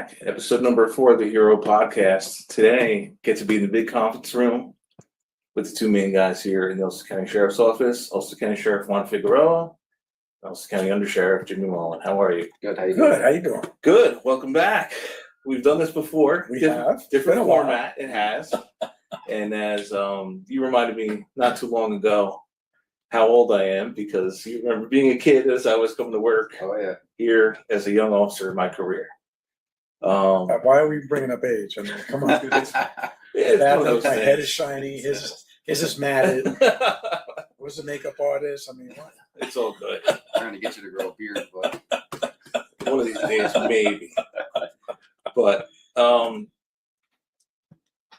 back. Episode number 4 of the Hero Podcast. Today, get to be in the big conference room with the two main guys here in the Ulster County Sheriff's Office. Ulster County Sheriff Juan Figueroa, Ulster County Undersheriff Jimmy Mullen. How are you? Good. How you doing? Good. How you doing? Good. Welcome back. We've done this before. We have. Different format. It has. And as you reminded me not too long ago how old I am, because you remember being a kid as I was coming to work. Oh yeah. Here as a young officer in my career. Why are we bringing up age? I mean, come on. It's one of those My things. head is shiny. His is matted. Who's the makeup artist? I mean, what? It's all good. Trying to get you to grow a beard, but One of these days, maybe. But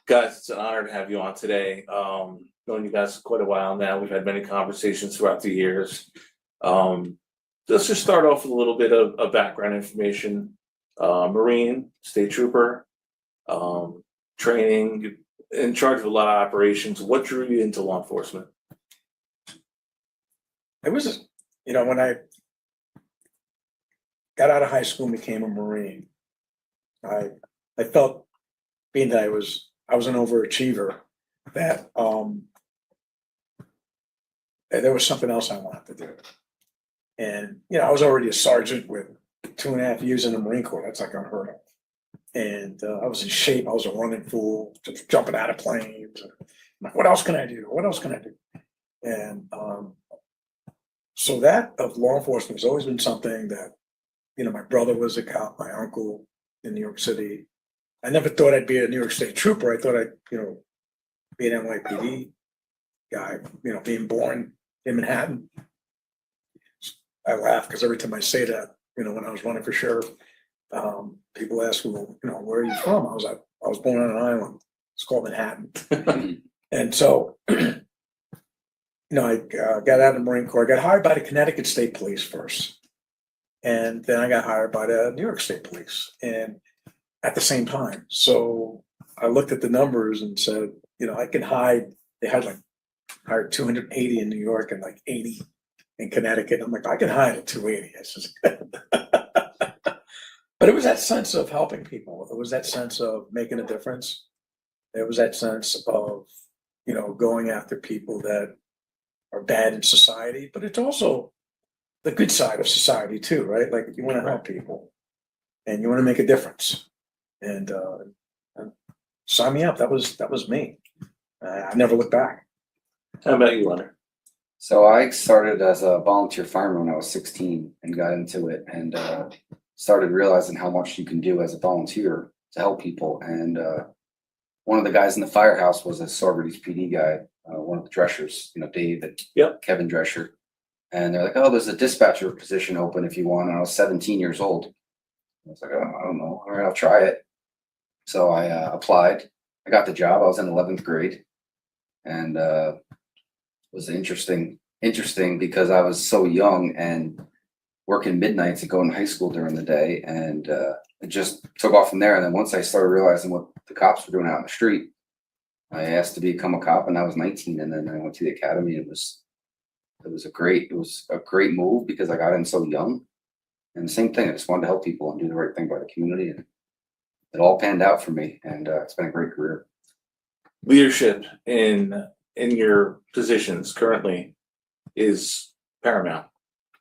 guys, it's an honor to have you on today. Known you guys for quite a while now. We've had many conversations throughout the years. Let's just start off with a little bit of background information. Marine, state trooper, training, in charge of a lot of operations. What drew you into law enforcement? It was, when I got out of high school and became a Marine, I felt, being that I was an overachiever, that there was something else I wanted to do. And, I was already a sergeant with 2.5 years in the Marine Corps. That's like unheard of. And I was in shape. I was a running fool, just jumping out of planes. I'm like, what else can I do? What else can I do? And so that of law enforcement has always been something that, my brother was a cop, my uncle in New York City. I never thought I'd be a New York State trooper. I thought I'd, be an NYPD guy, being born in Manhattan. I laugh because every time I say that, when I was running for sheriff, people ask me, well, where are you from? I was born on an island. It's called Manhattan. And so, I got out of the Marine Corps. I got hired by the Connecticut State Police first. And then I got hired by the New York State Police, and at the same time. So I looked at the numbers and said, I can hide. They had hired 280 in New York and 80 in Connecticut. I'm like, I can hide at 280. I says, but it was that sense of helping people. It was that sense of making a difference. It was that sense of, going after people that are bad in society, but it's also the good side of society too, right? Like you want to help people and you want to make a difference. And sign me up. That was me. I never looked back. How about you, Leonard? so I started as a volunteer fireman when I was 16 and got into it and started realizing how much you can do as a volunteer to help people. And one of the guys in the firehouse was a Saugerties PD guy, one of the Dreschers, Dave and Kevin Drescher. And they're like, oh, there's a dispatcher position open if you want. And I was 17 years old. I was like, oh, I don't know. All right, I'll try it. So I applied. I got the job. I was in 11th grade. And it was interesting because I was so young and working midnights and going to high school during the day. And it just took off from there. And then once I started realizing what the cops were doing out in the street, I asked to become a cop and I was 19. And then I went to the academy. It was a great move because I got in so young. And the same thing, I just wanted to help people and do the right thing by the community. And it all panned out for me. And it's been a great career. Leadership in your positions currently is paramount.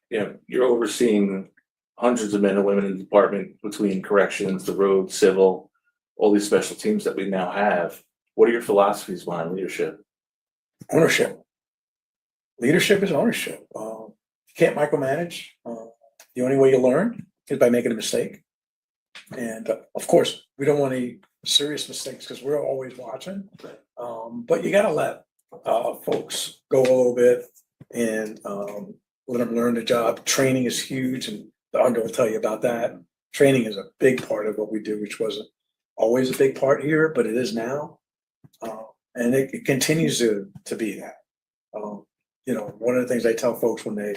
You're overseeing hundreds of men and women in the department between corrections, the road, civil, all these special teams that we now have. What are your philosophies behind leadership? Ownership. Leadership is ownership. You can't micromanage. The only way you learn is by making a mistake. And of course, we don't want any serious mistakes because we're always watching. But you got to let folks go a little bit and let them learn the job. Training is huge, and the Under will tell you about that. Training is a big part of what we do, which wasn't always a big part here, but it is now. And it continues to be that. One of the things I tell folks when they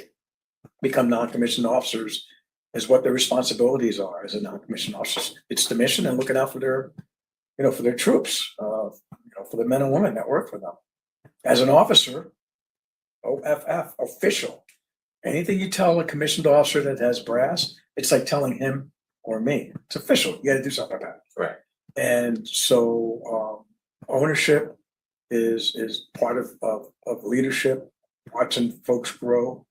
become non-commissioned officers is what their responsibilities are as a non-commissioned officer. It's the mission and looking out for their troops, for the men and women that work for them. As an officer, OFF, official, anything you tell a commissioned officer that has brass, it's like telling him or me. It's official. You got to do something about it. Right. And so ownership is part of leadership, watching folks grow.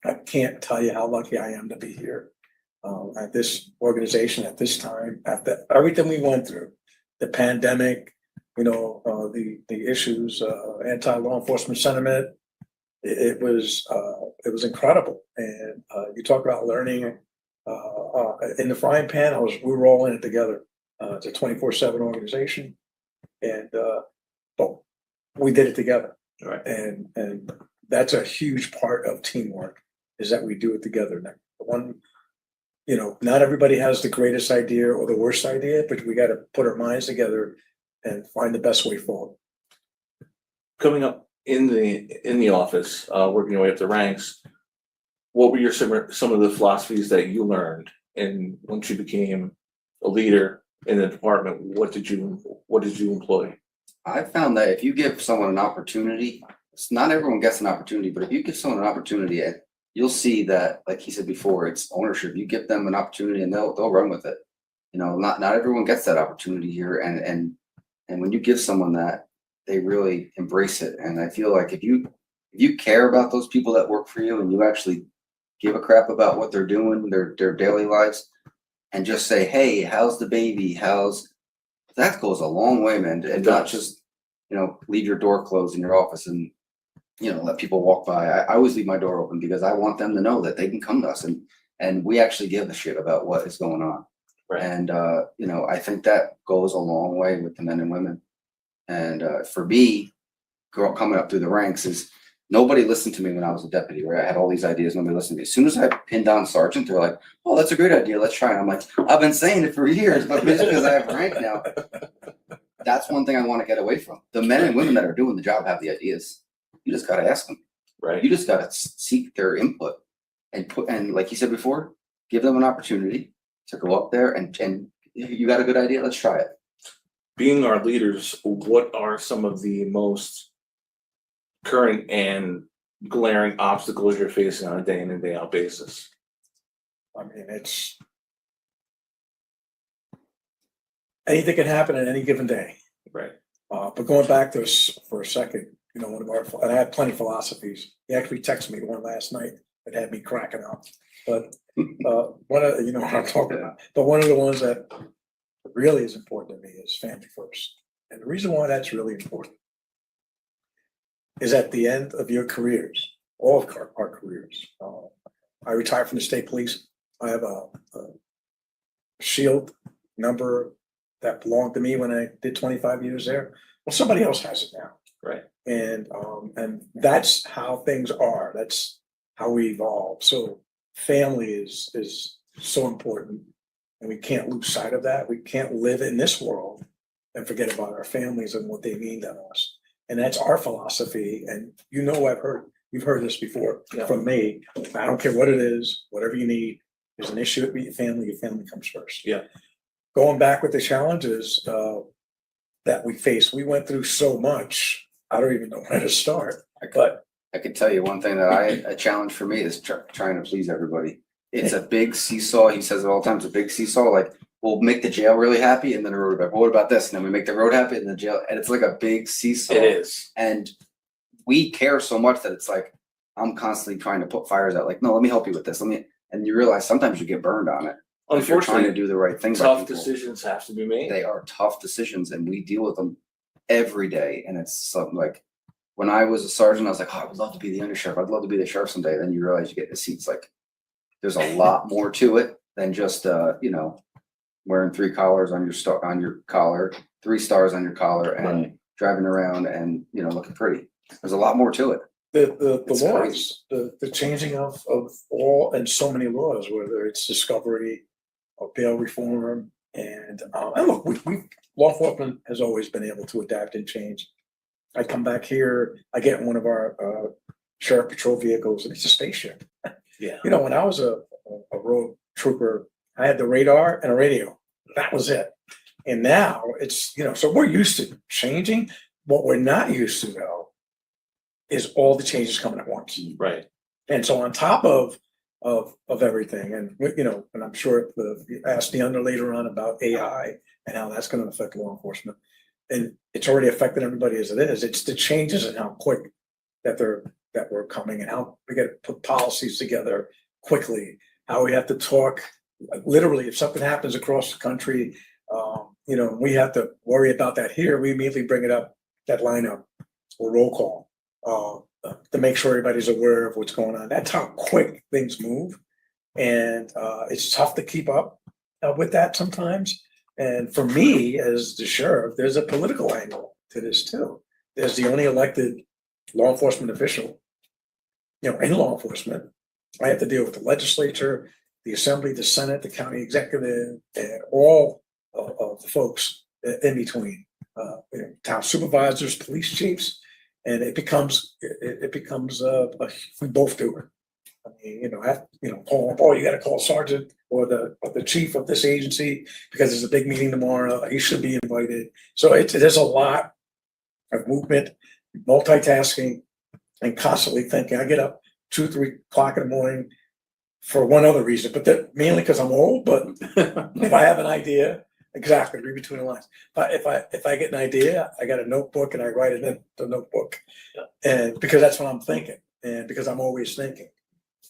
I can't tell you how lucky I am to be here at this organization at this time, after everything we went through, the pandemic, the issues, anti-law enforcement sentiment. It was incredible. And you talk about learning in the frying pan. We were all in it together. It's a 24/7 organization, and but we did it together. Right. And that's a huge part of teamwork, is that we do it together. Now, not everybody has the greatest idea or the worst idea, but we got to put our minds together and find the best way forward. Coming up in the office, working your way up the ranks, what were some of the philosophies that you learned? And once you became a leader in the department, what did you employ? I found that if you give someone an opportunity, not everyone gets an opportunity, but if you give someone an opportunity, you'll see that, like he said before, it's ownership. You give them an opportunity and they'll run with it. Not everyone gets that opportunity here, and when you give someone that, they really embrace it. And I feel like if you care about those people that work for you, and you actually give a crap about what they're doing, their daily lives, and just say, hey, how's the baby? That goes a long way, man. And not just, leave your door closed in your office and, let people walk by. I always leave my door open because I want them to know that they can come to us and we actually give a shit about what is going on. Right. And, I think that goes a long way with the men and women. And for me, coming up through the ranks, is nobody listened to me when I was a deputy, right? I had all these ideas, nobody listened to me. As soon as I pinned down sergeant, they're like, oh, that's a great idea, let's try it. I'm like, I've been saying it for years, but just because I have rank now. That's one thing I want to get away from. The men and women that are doing the job have the ideas. You just got to ask them. Right. You just got to seek their input and like you said before, give them an opportunity to go up there and you got a good idea, let's try it. Being our leaders, what are some of the most current and glaring obstacles you're facing on a day in and day out basis? I mean, anything can happen at any given day. Right. But going back to this for a second, and I have plenty of philosophies. He actually texted me one last night that had me cracking up. But one of what I'm talking about. But one of the ones that really is important to me is family first. And the reason why that's really important is at the end of your careers, all of our careers. I retired from the state police. I have a shield number that belonged to me when I did 25 years there. Well, somebody else has it now. Right. And that's how things are. That's how we evolve. So family is so important. And we can't lose sight of that. We can't live in this world and forget about our families and what they mean to us. And that's our philosophy. And you've heard this before from me. I don't care what it is, whatever you need. There's an issue with your family comes first. Yeah. Going back with the challenges that we face, we went through so much. I don't even know where to start. But I could tell you one thing that a challenge for me is trying to please everybody. It's a big seesaw. He says it all the time. It's a big seesaw. Like, we'll make the jail really happy, and then the road. But what about this? And then we make the road happy, and the jail. And it's like a big seesaw. It is. And we care so much that it's like I'm constantly trying to put fires out. Like, no, let me help you with this. And you realize sometimes you get burned on it. If you're trying to do the right thing. Tough decisions have to be made. They are tough decisions, and we deal with them every day. And it's something like, when I was a sergeant, I was like, oh, I would love to be the undersheriff. I'd love to be the sheriff someday. Then you realize you get in the seats. Like, there's a lot more to it than just wearing 3 collars on your collar, 3 stars on your collar, and driving around and looking pretty. There's a lot more to it. The laws, the changing of all and so many laws, whether it's discovery or bail reform, and look, we law enforcement has always been able to adapt and change. I come back here, I get in one of our sheriff patrol vehicles, and it's a spaceship. Yeah. When I was a road trooper, I had the radar and a radio. That was it. And now it's, so we're used to changing. What we're not used to, though, is all the changes coming at once. Right. And so on top of of everything. And, you know, and I'm sure you asked the under later on about AI and how that's gonna affect law enforcement. And it's already affected everybody as it is. It's the changes and how quick that we're coming and how we gotta put policies together quickly, how we have to talk, literally, if something happens across the country, you know, we have to worry about that here, we immediately bring it up, that lineup or roll call, to make sure everybody's aware of what's going on. That's how quick things move. And it's tough to keep up with that sometimes. And for me, as the sheriff, there's a political angle to this too. There's the only elected law enforcement official, you know, in law enforcement. I have to deal with the legislature, the assembly, the senate, the county executive, and all of the folks in between, you know, town supervisors, police chiefs, and it becomes we both do it. I mean, you know, call, you got to call sergeant or the chief of this agency because there's a big meeting tomorrow. He should be invited. So there's a lot of movement, multitasking, and constantly thinking. I get up 2, 3 o'clock in the morning for one other reason, but that mainly because I'm old. But if I have an idea, exactly, read between the lines. But if I get an idea, I got a notebook and I write it in the notebook, and because that's what I'm thinking, and because I'm always thinking.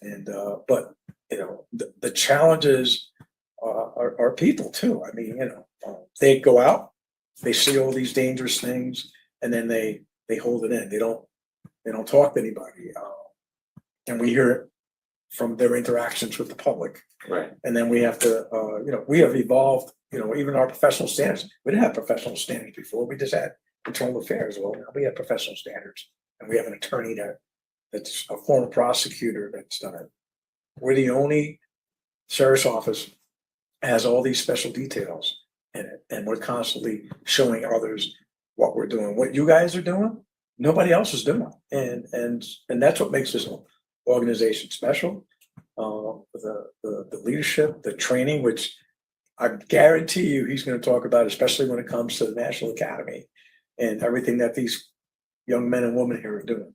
And but you know, the challenges are people too. I mean, you know, they go out, they see all these dangerous things, and then they hold it in. They don't talk to anybody, and we hear it from their interactions with the public. Right. And then we have to, you know, we have evolved. You know, even our professional standards. We didn't have professional standards before. We just had internal affairs. Well, now we have professional standards, and we have an attorney that's a former prosecutor that's done it. We're the only sheriff's office has all these special details in it, and we're constantly showing others what we're doing. What you guys are doing, nobody else is doing, and that's what makes this organization special. The leadership, the training, which I guarantee you he's going to talk about, especially when it comes to the National Academy and everything that these young men and women here are doing.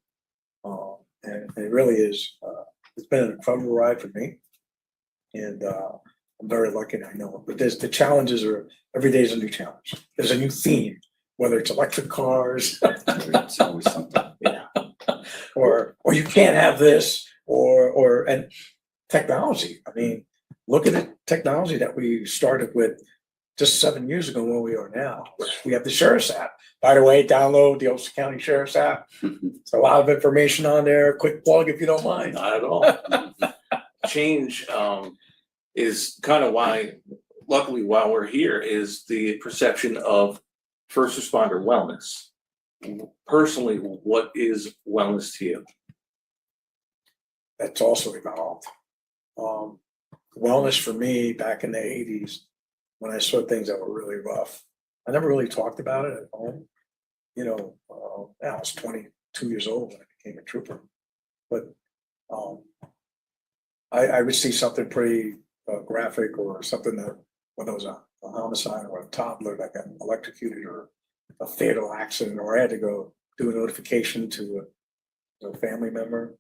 And it really is, it's been an incredible ride for me. And I'm very lucky, and I know it. But the challenges are, every day is a new challenge. There's a new theme, whether it's electric cars, It's always something. yeah, or you can't have this, and technology. I mean, look at the technology that we started with just 7 years ago where we are now. We have the Sheriff's app. By the way, download the Ulster County Sheriff's app. It's a lot of information on there. Quick plug if you don't mind. Not at all. Change is kind of why, luckily, while we're here, is the perception of first responder wellness. Personally, what is wellness to you? That's also evolved. Wellness for me back in the 80s, when I saw things that were really rough, I never really talked about it at home. You know, I was 22 years old when I became a trooper, but I would see something pretty graphic or something that, when there was a homicide or a toddler that got electrocuted or a fatal accident, or I had to go do a notification to a family member.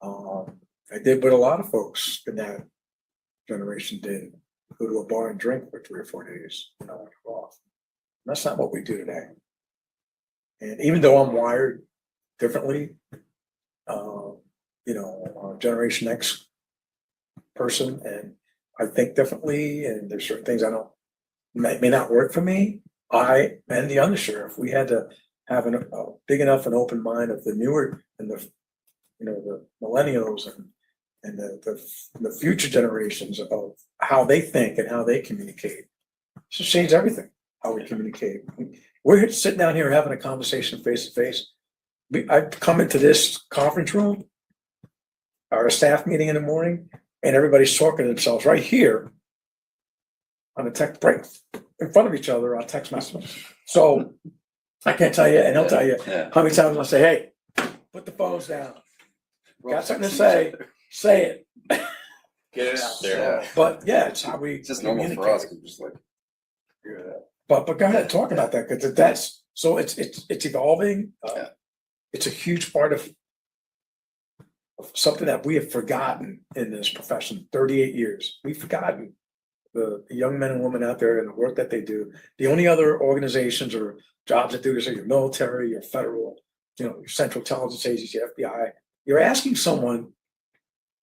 I did what a lot of folks in that generation did, go to a bar and drink for 3 or 4 days, you know, off. And that's not what we do today. And even though I'm wired differently, you know, Generation X person, and I think differently, and there's certain things may not work for me. I and the undersheriff, we had to have a big enough and open mind of the newer and the, you know, the millennials and the future generations of how they think and how they communicate. It's just changed everything, how we communicate. We're sitting down here having a conversation face to face. I come into this conference room, our staff meeting in the morning, and everybody's talking to themselves right here on a text break in front of each other on text message. So I can't tell you, and he'll tell you how many times I say, hey, put the phones down. Got something to say, say it. Get it out there. Yeah. But yeah, it's how we It's just normal for communicate. us. We're just like, figure it out. But go ahead, talk about that, because that's, so it's evolving. Yeah. It's a huge part of something that we have forgotten in this profession, 38 years. We've forgotten the young men and women out there and the work that they do. The only other organizations or jobs that do this are your military, your federal, your Central Intelligence Agency, FBI. You're asking someone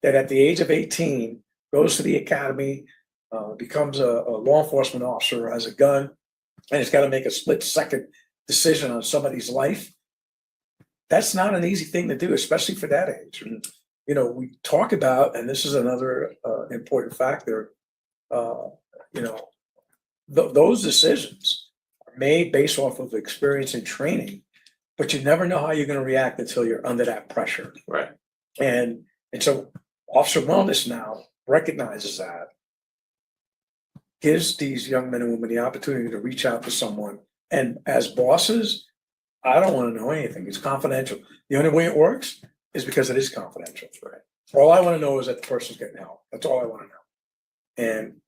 that at the age of 18 goes to the academy, becomes a law enforcement officer, has a gun, and has got to make a split-second decision on somebody's life. That's not an easy thing to do, especially for that age. And, we talk about, and this is another important factor, those decisions are made based off of experience and training, but you never know how you're going to react until you're under that pressure. Right. And so Officer Wellness now recognizes that, gives these young men and women the opportunity to reach out to someone. And as bosses, I don't want to know anything. It's confidential. The only way it works is because it is confidential. Right. All I want to know is that the person's getting help. That's all I want to know. And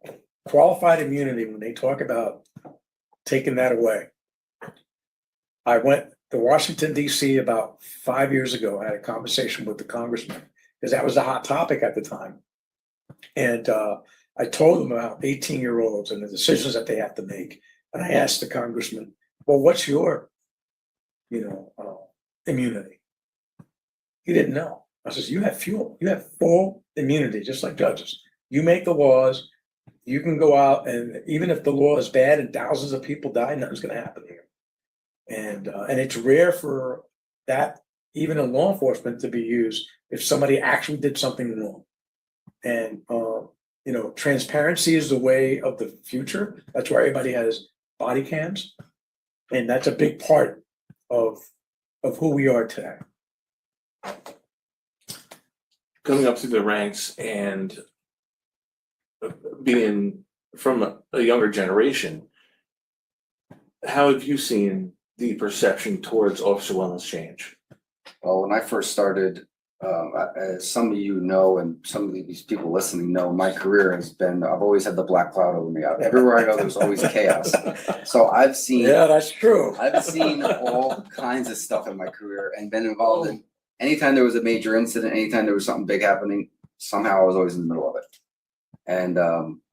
qualified immunity, when they talk about taking that away, I went to Washington, D.C. about 5 years ago. I had a conversation with the congressman because that was the hot topic at the time. And I told them about 18-year-olds and the decisions that they have to make. And I asked the congressman, well, what's your, immunity? He didn't know. I says, you have full immunity, just like judges. You make the laws, you can go out, and even if the law is bad and thousands of people die, nothing's going to happen here. And it's rare for that, even in law enforcement, to be used if somebody actually did something wrong. And transparency is the way of the future. That's why everybody has body cams, and that's a big part of who we are today. Coming up through the ranks and being from a younger generation, how have you seen the perception towards officer wellness change? Well, when I first started, as some of you know, and some of these people listening know, my career has been, I've always had the black cloud over me. Everywhere I go, there's always chaos. So I've seen, Yeah, that's true. I've seen all kinds of stuff in my career and been involved in, anytime there was a major incident, anytime there was something big happening, somehow I was always in the middle of it. And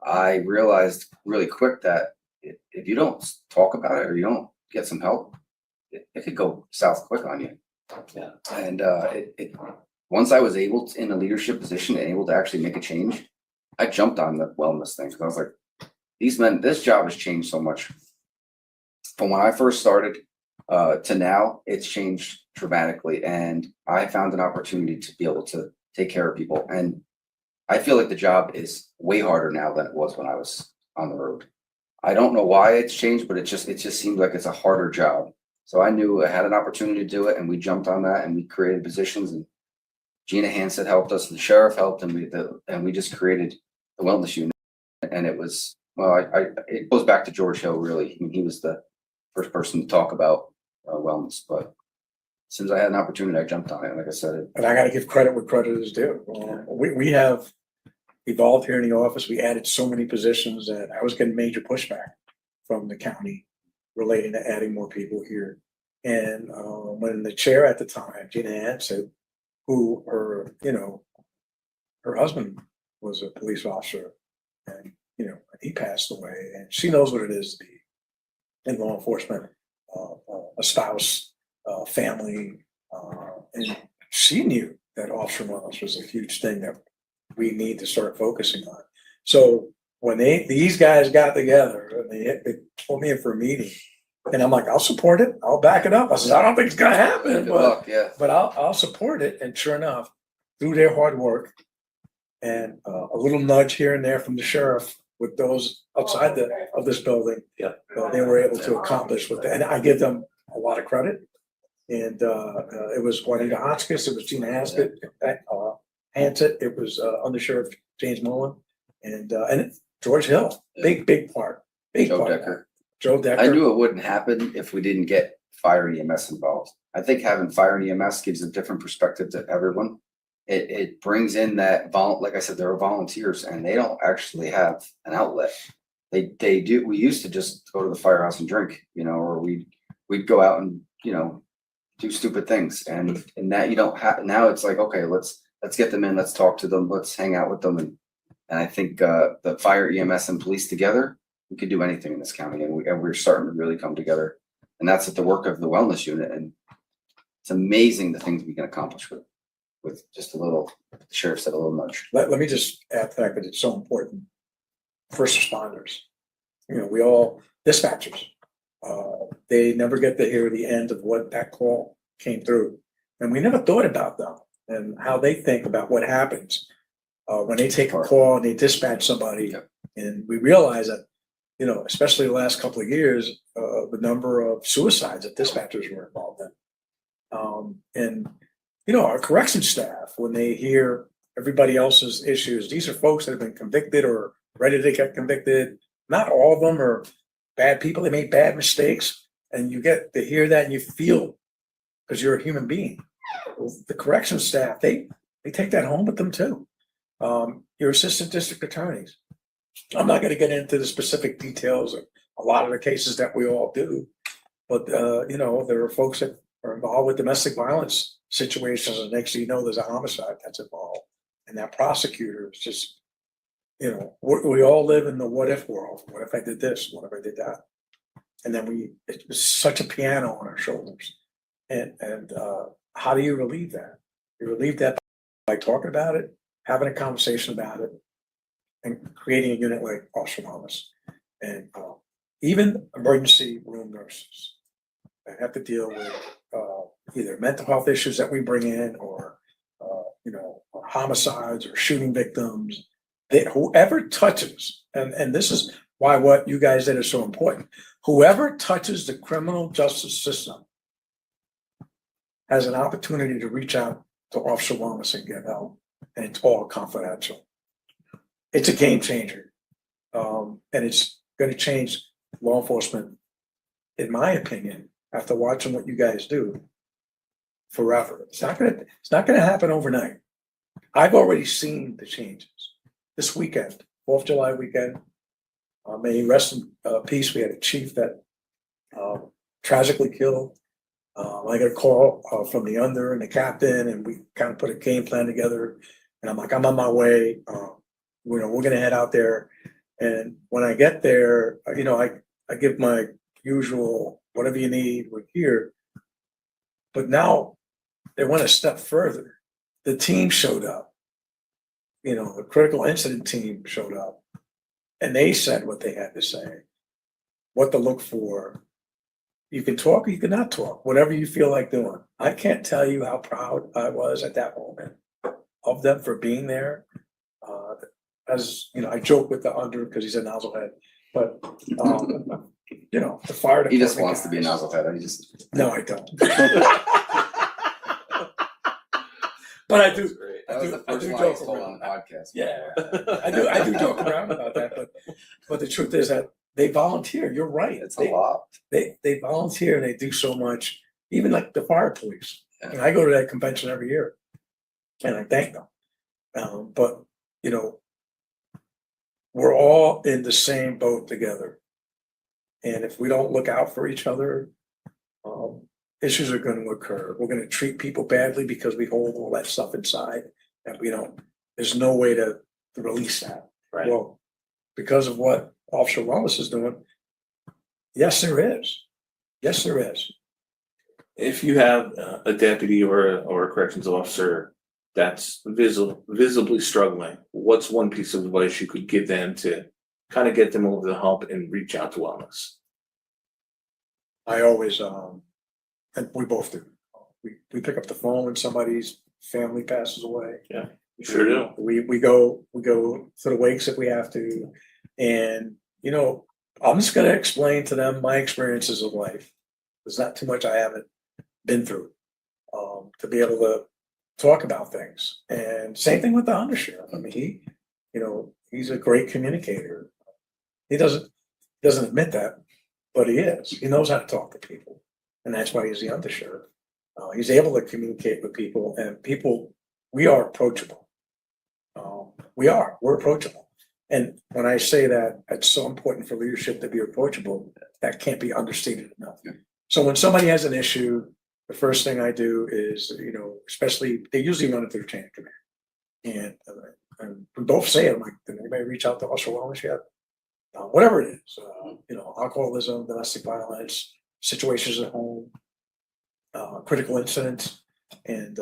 I realized really quick that if you don't talk about it or you don't get some help, it could go south quick on you. Yeah. And once I was able to, in a leadership position and able to actually make a change, I jumped on the wellness thing because I was like, these men, this job has changed so much. From when I first started to now, it's changed dramatically. And I found an opportunity to be able to take care of people. And I feel like the job is way harder now than it was when I was on the road. I don't know why it's changed, but it just seems like it's a harder job. So I knew I had an opportunity to do it, and we jumped on that, and we created positions. And Gina Hansen helped us, the sheriff helped, and we just created the wellness unit. And it was, well, it goes back to George Hill, really. I mean, he was the first person to talk about wellness. But since I had an opportunity, I jumped on it. Like I said, And I got to give credit where credit is due. We have evolved here in the office. We added so many positions that I was getting major pushback from the county relating to adding more people here. And when the chair at the time, Gina Hansen, who her husband was a police officer, and he passed away, and she knows what it is to be in law enforcement, a spouse, family, and she knew that officer wellness was a huge thing that we need to start focusing on. So when these guys got together and they pulled me in for a meeting, and I'm like, I'll support it. I'll back it up. I said, I don't think it's gonna happen, but I'll support it. And sure enough, through their hard work and a little nudge here and there from the sheriff with those outside of this building, they were able to accomplish what and I give them a lot of credit. And it was Juanita Hotchkiss, it was Gina Hansen, it was Undersheriff James Mullen, and George Hill, big part, Joe Decker. Joe Decker. I knew it wouldn't happen if we didn't get fire and EMS involved. I think having fire and EMS gives a different perspective to everyone. It brings in that like I said, there are volunteers and they don't actually have an outlet. They do. We used to just go to the firehouse and drink, or we'd go out and do stupid things, and that you don't have. Now it's like, okay, let's let's get them in, let's talk to them, let's hang out with them. And I think the fire, EMS, and police together, we could do anything in this county, and we're starting to really come together. And that's at the work of the wellness unit. And it's amazing the things we can accomplish with just a little, the sheriff said, a little nudge. Let me just add the fact that it's so important. First responders, we all dispatchers, they never get to hear the end of what that call came through. And we never thought about them and how they think about what happens when they take a call and they dispatch somebody. Yep. And we realize that, especially the last couple of years, the number of suicides that dispatchers were involved in. Our correction staff, when they hear everybody else's issues, these are folks that have been convicted or ready to get convicted. Not all of them are bad people. They made bad mistakes. And you get to hear that and you feel, because you're a human being. The correction staff, they take that home with them too. Your assistant district attorneys. I'm not going to get into the specific details of a lot of the cases that we all do, but there are folks that are involved with domestic violence situations, and next thing you know, there's a homicide that's involved, and that prosecutor is just, we all live in the what if world. What if I did this? What if I did that? And then it's such a piano on our shoulders. And how do you relieve that? You relieve that by talking about it, having a conversation about it, and creating a unit like Officer Wellness. And even emergency room nurses that have to deal with either mental health issues that we bring in, or or homicides or shooting victims. Whoever touches, and this is why what you guys did is so important. Whoever touches the criminal justice system has an opportunity to reach out to Officer Wellness and get help, and it's all confidential. It's a game changer, and it's going to change law enforcement, in my opinion, after watching what you guys do, forever. It's not going to happen overnight. I've already seen the changes. This weekend, 4th of July weekend, may he rest in peace. We had a chief that tragically killed. I got a call from the under and the captain, and we kind of put a game plan together. And I'm like, I'm on my way. We're going to head out there. And when I get there, I give my usual, whatever you need, we're here. But now they went a step further. The team showed up. The critical incident team showed up, and they said what they had to say, what to look for. You can talk or you cannot talk, whatever you feel like doing. I can't tell you how proud I was at that moment of them for being there. I joke with the under because he's a nozzlehead, but the fire department. He just wants to be a guys- nozzlehead. No, I don't. But I do. That was the I first do line he's joke told around. on the podcast. Yeah, I do joke around about that, but the truth is that they volunteer. You're right. It's a lot. They volunteer and they do so much. Even like the fire police. Yeah. And I go to that convention every year, and I thank them. But we're all in the same boat together, and if we don't look out for each other, issues are going to occur. We're going to treat people badly because we hold all that stuff inside, and we don't. There's no way to release that. Right. Well, because of what Officer Wallace is doing, yes, there is. Yes, there is. If you have a deputy or a corrections officer that's visibly struggling, what's one piece of advice you could give them to kind of get them over the hump and reach out to wellness? I always, and we both do. We pick up the phone when somebody's family passes away. Yeah, you sure do. We go to the wakes if we have to, and I'm just going to explain to them my experiences of life. There's not too much I haven't been through to be able to talk about things. And same thing with the undersheriff. I mean, he's a great communicator. He doesn't admit that, but he is. He knows how to talk to people, and that's why he's the undersheriff. He's able to communicate with people, and we are approachable. We're approachable. And when I say that, it's so important for leadership to be approachable. That can't be understated enough. Yeah. So when somebody has an issue, the first thing I do is, especially they usually run it through chain of command. And we both say it, I'm like, did anybody reach out to Ulster Wellness yet? Whatever it is, alcoholism, domestic violence, situations at home, critical incidents, and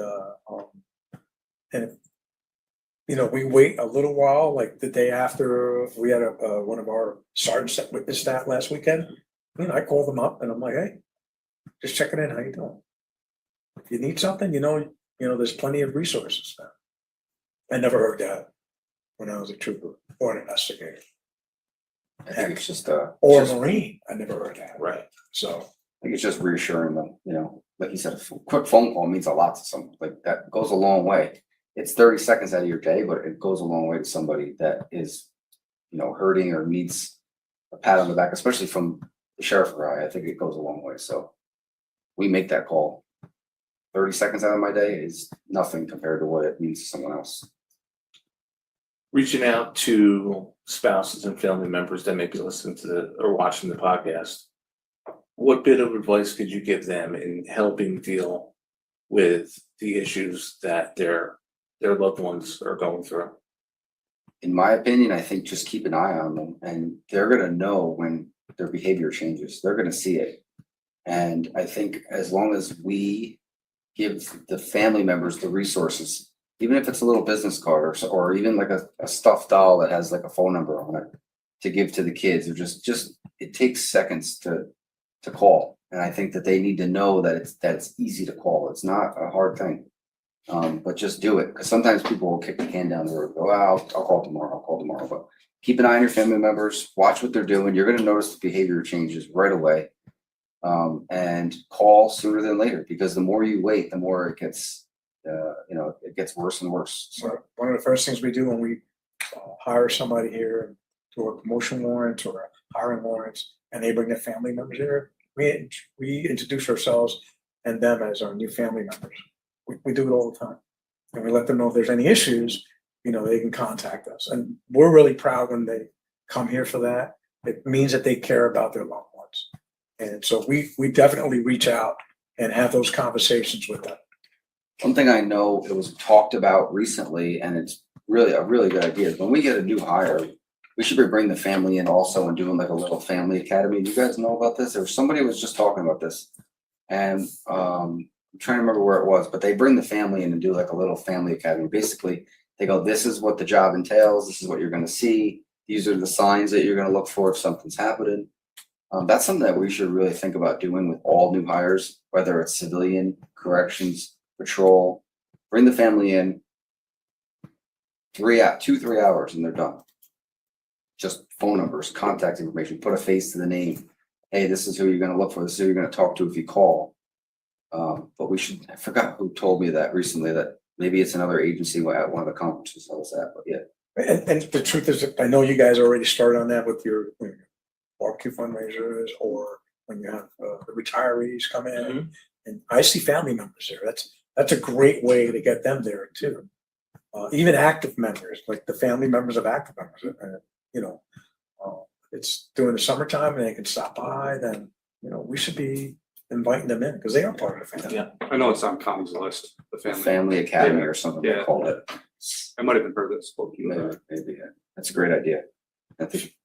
we wait a little while, like the day after we had one of our sergeants that witnessed that last weekend. I called them up and I'm like, hey, just checking in, how you doing? If you need something, there's plenty of resources now. I never heard that when I was a trooper or an investigator. I think it's just Or a Marine. I never heard that. Right. So I think it's just reassuring them, like you said, a quick phone call means a lot to someone. Like that goes a long way. It's 30 seconds out of your day, but it goes a long way to somebody that is, hurting or needs a pat on the back, especially from the sheriff or I think it goes a long way. So we make that call. 30 seconds out of my day is nothing compared to what it means to someone else. Reaching out to spouses and family members that may be listening to or watching the podcast, what bit of advice could you give them in helping deal with the issues that their loved ones are going through? In my opinion, I think just keep an eye on them, and they're going to know when their behavior changes. They're going to see it. And I think as long as we give the family members the resources, even if it's a little business card or even like a stuffed doll that has like a phone number on it to give to the kids, or just it takes seconds to call. And I think that they need to know that it's easy to call. It's not a hard thing. But just do it, because sometimes people will kick the can down the road. Go, I'll call tomorrow. But keep an eye on your family members. Watch what they're doing. You're going to notice the behavior changes right away, and call sooner than later. Because the more you wait, the more it gets, it gets worse and worse. So one of the first things we do when we hire somebody here to a promotion warrant or a hiring warrants, and they bring their family members here, we introduce ourselves and them as our new family members. We do it all the time, and we let them know if there's any issues, they can contact us. And we're really proud when they come here for that. It means that they care about their loved ones. And so we definitely reach out and have those conversations with them. One thing I know it was talked about recently, and it's really a really good idea, is when we get a new hire, we should bring the family in also and doing like a little family academy. You guys know about this? Or somebody was just talking about this, and I'm trying to remember where it was, but they bring the family in and do like a little family academy. Basically, they go, this is what the job entails. This is what you're going to see. These are the signs that you're going to look for if something's happening. That's something that we should really think about doing with all new hires, whether it's civilian, corrections, patrol. Bring the family in 3 hours and they're done. Just phone numbers, contact information, put a face to the name. Hey, this is who you're going to look for. This is who you're going to talk to if you call. But I forgot who told me that recently, that maybe it's another agency at one of the conferences I was at, but yeah. And the truth is, I know you guys already started on that with your barbecue fundraisers, or when you have the retirees come in, and I see family members there. That's a great way to get them there too. Even active members, like the family members of active members, it's during the summertime and they can stop by, then, we should be inviting them in because they are part of the family. Yeah, I know it's on Connie's list, the Family Academy or something they called it. I might have even heard that spoke to you about it. Maybe, yeah. That's a great idea. I think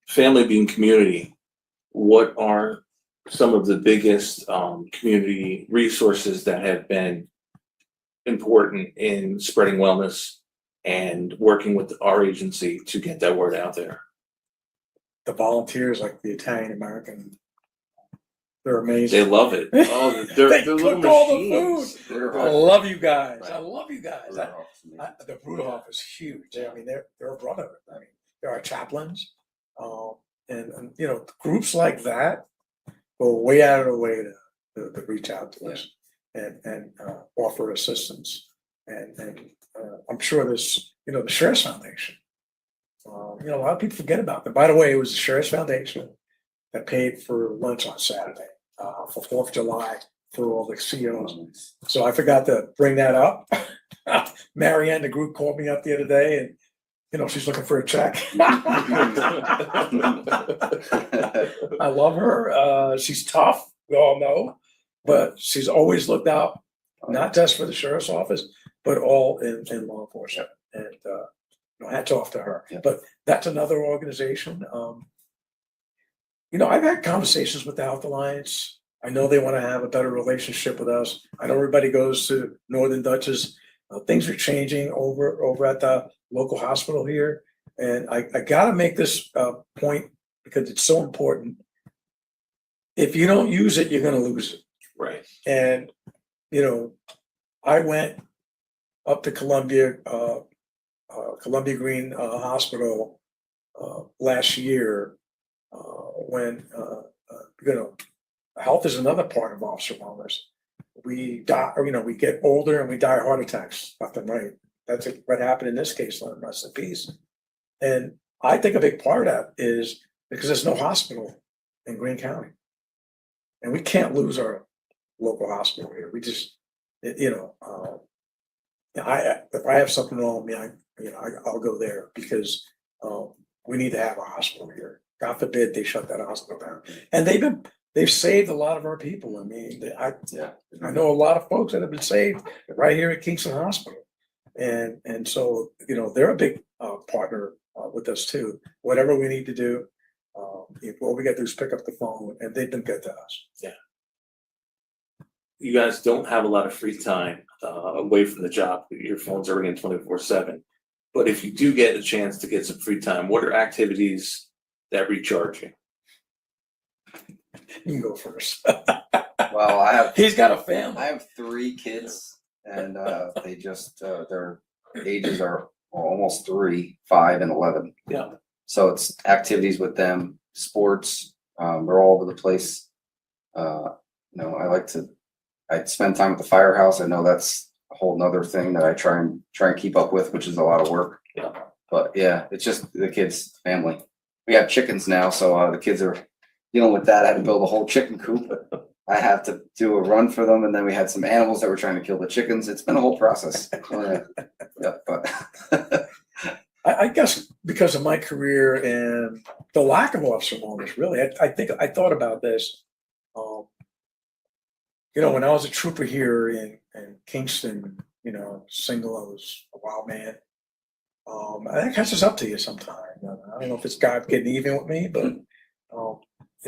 Family being community, what are some of the biggest community resources that have been important in spreading wellness and working with our agency to get that word out there? The volunteers, like the Italian American, they're amazing. They love it. Oh, they're They little cook all the machines. food. I love you guys. I love you guys. Right. The Bruderhof is huge. They're a brotherhood. There are chaplains, and groups like that go way out of their way to reach out to us and offer assistance. And I'm sure there's the Sheriff's Foundation. A lot of people forget about them. By the way, it was the Sheriff's Foundation that paid for lunch on Saturday for 4th of July for all the CEOs. So I forgot to bring that up. Marianne, the group, called me up the other day, and she's looking for a check. I love her. She's tough, we all know, but she's always looked out not just for the sheriff's office, but all in law enforcement. hats off to her. Yeah. But that's another organization. I've had conversations with the Health Alliance. I know they want to have a better relationship with us. I know everybody goes to Northern Dutchess. Things are changing over at the local hospital here. And I gotta make this point because it's so important. If you don't use it, you're gonna lose it. Right. And, I went up to Columbia Green Hospital last year when, health is another part of officer wellness. We die, we get older and we die of heart attacks left and right. That's what happened in this case, let him rest in peace. And I think a big part of that is because there's no hospital in Greene County. And we can't lose our local hospital here. We just, if I have something wrong with me, I'll go there because we need to have a hospital here. God forbid they shut that hospital down. And they've saved a lot of our people. I mean, I know a lot of folks that have been saved right here at Kingston Hospital. And so, they're a big partner with us too. Whatever we need to do, all we got to do is pick up the phone, and they've been good to us. Yeah. You guys don't have a lot of free time away from the job. Your phones are ringing 24/7. But if you do get a chance to get some free time, what are activities that recharge you? You can go first. Well, He's got a family. I have 3 kids, and they just their ages are almost 3, 5, and 11. Yeah. So it's activities with them, sports. They're all over the place. I spend time at the firehouse. I know that's a whole nother thing that I try and keep up with, which is a lot of work. Yeah. But yeah, it's just the kids, family. We have chickens now, so the kids are dealing with that. I had to build a whole chicken coop. I have to do a run for them, and then we had some animals that were trying to kill the chickens. It's been a whole process. But I guess because of my career and the lack of officer wellness, really, I think I thought about this. When I was a trooper here in Kingston, single, I was a wild man. I think it catches up to you sometime. I don't know if it's God getting even with me, but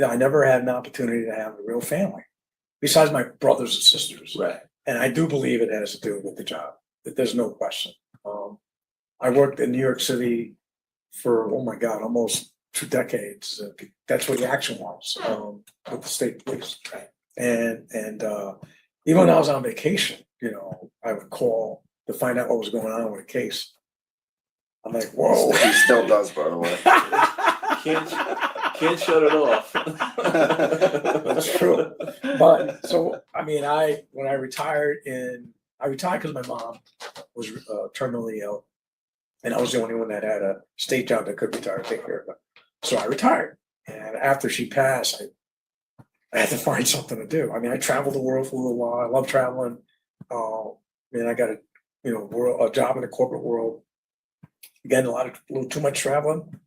I never had an opportunity to have a real family besides my brothers and sisters. Right. And I do believe it has to do with the job. There's no question. I worked in New York City for, oh my God, almost 2 decades. That's where the action was with the state police. Right. And even when I was on vacation, I would call to find out what was going on with a case. I'm like, whoa. he still does, by the way. Can't shut it off. That's true. But so, when I retired because my mom was terminally ill, and I was the only one that had a state job that could retire, take care of her. So I retired. And after she passed, I had to find something to do. I traveled the world for a little while. I love traveling. I got a job in the corporate world. Again, a little too much traveling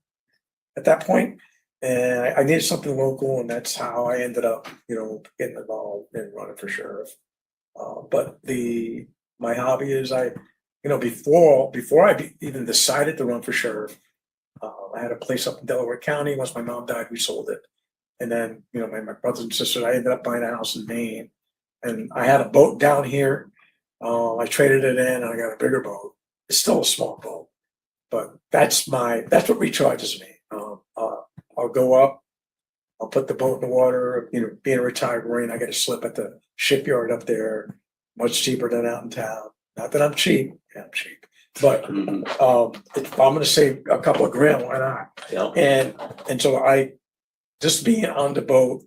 at that point. And I needed something local, and that's how I ended up, getting involved in running for sheriff. But my hobby is before I even decided to run for sheriff, I had a place up in Delaware County. Once my mom died, we sold it. And then, my brothers and sisters, I ended up buying a house in Maine. And I had a boat down here. I traded it in, and I got a bigger boat. It's still a small boat, but that's what recharges me. I'll go up, I'll put the boat in the water. Being a retired Marine, I get a slip at the shipyard up there, much cheaper than out in town. Not that I'm cheap. Yeah, I'm cheap. But if I'm going to save a couple of grand, why not? Yeah. And so just being on the boat,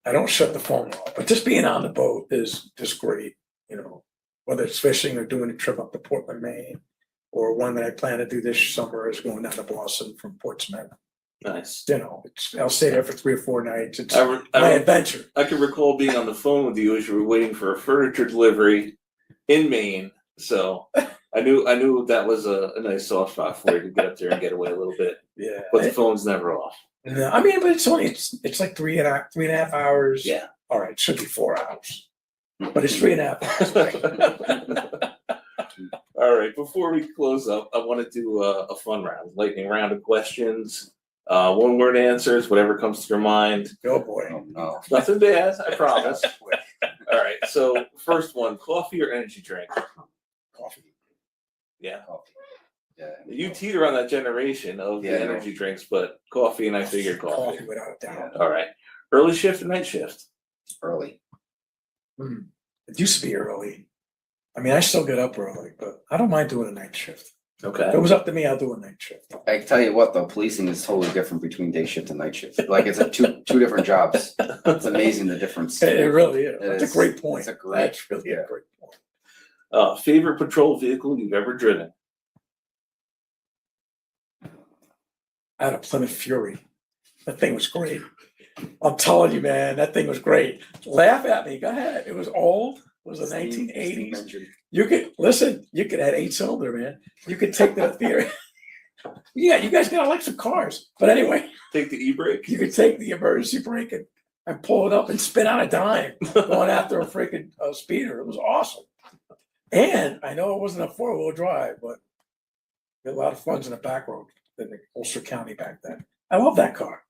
I don't shut the phone off, but just being on the boat is just great. Whether it's fishing or doing a trip up to Portland, Maine, or one that I plan to do this summer is going down to Boston from Portsmouth. Nice. I'll stay there for 3 or 4 nights. It's my adventure. I can recall being on the phone with you as you were waiting for a furniture delivery in Maine. So I knew that was a nice soft spot for you to get up there and get away a little bit. Yeah. But the phone's never off. No, but it's like 3.5 hours. Yeah. All right, it should be 4 hours. But it's 3.5 hours. All right, before we close up, I want to do a fun round, lightning round of questions. One word answers, whatever comes to your mind. Oh, boy. Oh, no. Nothing bad, I promise. All right, so first one, coffee or energy drink? Coffee. Yeah, Coffee. Yeah. you teeter on that generation of the Yeah. energy drinks, but coffee, and I figured Coffee coffee. without a doubt. All right, early shift or night shift? Early. It used to be early. I mean, I still get up early, but I don't mind doing a night shift. If Okay. it was up to me, I'll do a night shift. I tell you what, though, policing is totally different between day shift and night shift. Like it's a two different jobs. It's amazing the difference. It really is. It That's a is. great point. It's a great- That's really yeah. a great point. Favorite patrol vehicle you've ever driven? I had a Plymouth Fury. That thing was great. I'm telling you, man, that thing was great. Laugh at me. Go ahead. It was old. It was the 1980s. You could listen. You could add 8-cylinder, man. You could take the theory. Yeah, you guys gotta like some cars. But anyway, Take the e-brake? you could take the emergency brake and pull it up and spin out a dime going after a freaking speeder. It was awesome. And I know it wasn't a 4-wheel drive, but we had a lot of funds in the back road in the Ulster County back then. I love that car.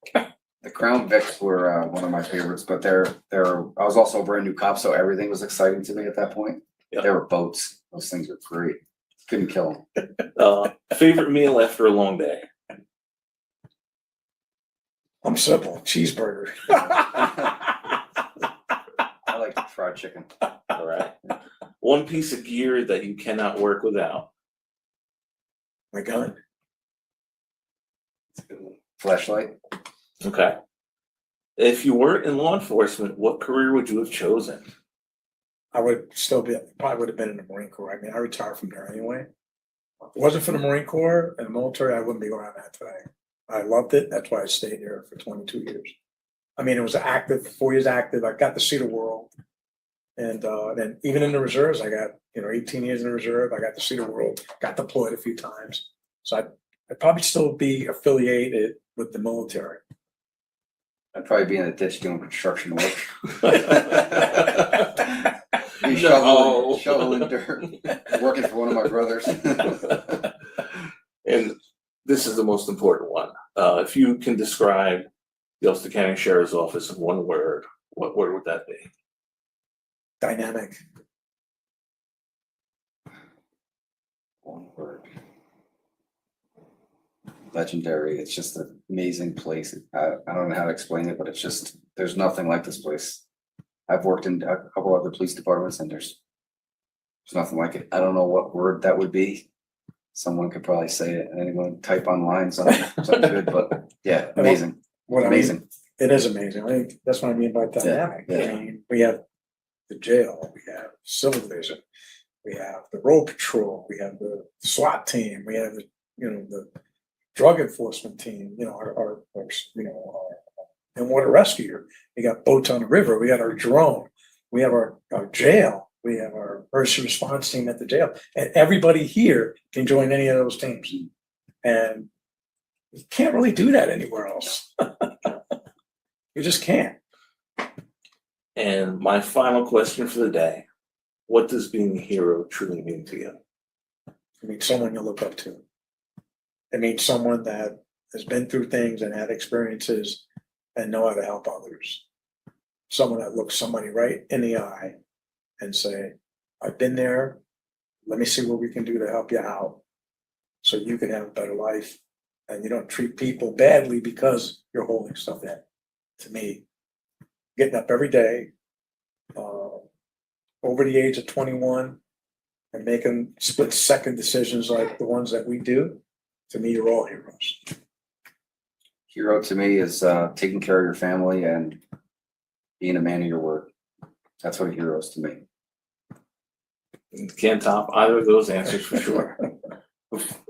The Crown Vics were one of my favorites, but I was also a brand new cop, so everything was exciting to me at that point. Yeah. They were boats. Those things were great. Couldn't kill them. Favorite meal after a long day? I'm simple. Cheeseburger. I like fried chicken. All right. One piece of gear that you cannot work without. My gun. Flashlight. Okay. If you weren't in law enforcement, what career would you have chosen? I would still be, probably would have been in the Marine Corps. I mean, I retired from there anyway. If it wasn't for the Marine Corps and the military, I wouldn't be where I'm at today. I loved it. That's why I stayed here for 22 years. I mean, it was active, 4 years active. I got to see the world. And then even in the reserves, I got, 18 years in the reserve. I got to see the world, got deployed a few times. So I'd probably still be affiliated with the military. I'd probably be in a ditch doing construction work. Be No. shoveling dirt, working for one of my brothers. And this is the most important one. If you can describe the Ulster County Sheriff's Office in one word, what word would that be? Dynamic. One word. Legendary. It's just an amazing place. I don't know how to explain it, but it's just, there's nothing like this place. I've worked in a couple other police departments and there's nothing like it. I don't know what word that would be. Someone could probably say it. Anyone type online something good, but yeah, amazing. What Amazing. I mean, it is amazing. I think that's what I mean by dynamic. Yeah. I mean, we have the jail, we have civil division, we have the road patrol, we have the SWAT team, we have the drug enforcement team, our and water rescue. We got boats on the river, we got our drone, we have our jail, we have our emergency response team at the jail, and everybody here can join any of those teams. And you can't really do that anywhere else. You just can't. And my final question for the day, what does being a hero truly mean to you? I mean, someone you look up to. It means someone that has been through things and had experiences and know how to help others. Someone that looks somebody right in the eye and say, I've been there. Let me see what we can do to help you out so you can have a better life and you don't treat people badly because you're holding stuff in. To me, getting up every day, over the age of 21 and making split-second decisions like the ones that we do, to me, you're all heroes. Hero to me is taking care of your family and being a man of your word. That's what a hero is to me. Can't top either of those answers for sure.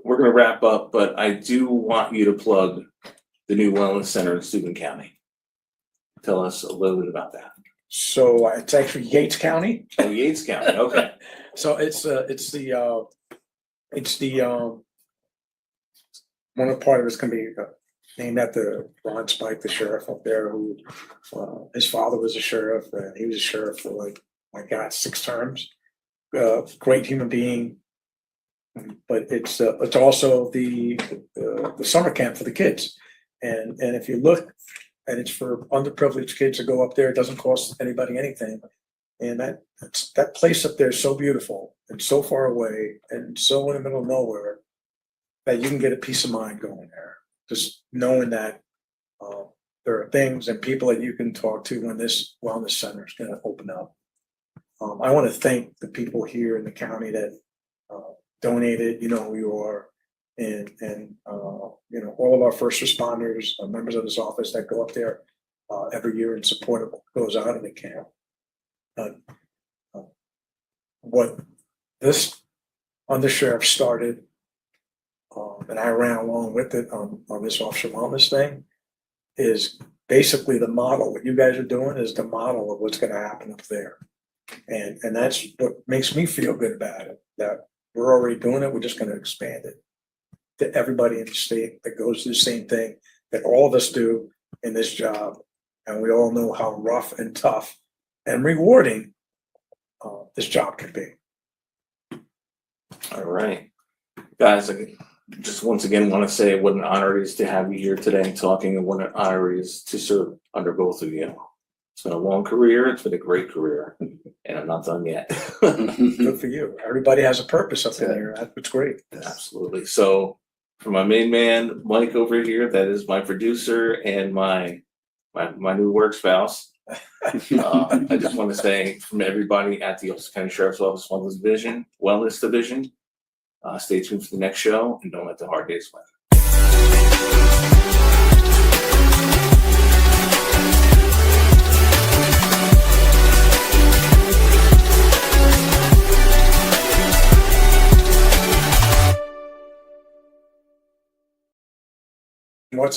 We're going to wrap up, but I do want you to plug the new wellness center in Steuben County. Tell us a little bit about that. So it's actually Yates County. Oh, Yates County. Okay. So it's the one of the part of it's gonna be named after Ron Spike, the sheriff up there, who his father was a sheriff and he was a sheriff for 6 terms. Great human being, But it's also the summer camp for the kids. And if you look, and it's for underprivileged kids to go up there, it doesn't cost anybody anything. And that place up there is so beautiful and so far away and so in the middle of nowhere that you can get a peace of mind going there. Just knowing that there are things and people that you can talk to when this wellness center is going to open up. I want to thank the people here in the county that donated, you know who you are, and you know, all of our first responders, members of this office that go up there every year in support of what goes on in the camp. What this undersheriff started, and I ran along with it on this officer wellness thing, is basically the model. What you guys are doing is the model of what's going to happen up there, and that's what makes me feel good about it. That we're already doing it. We're just going to expand it to everybody in the state that goes through the same thing that all of us do in this job, and we all know how rough and tough and rewarding this job can be. All right, guys, I just once again want to say what an honor it is to have you here today talking, and what an honor it is to serve under both of you. It's been a long career. It's been a great career, and I'm not done yet. Good for you. Everybody has a purpose up in here. That's what's great. Absolutely. So for my main man, Mike over here, that is my producer and my new work spouse. I just want to say from everybody at the Ulster County Sheriff's Office Wellness Division, stay tuned for the next show, and don't let the hard days win. What's his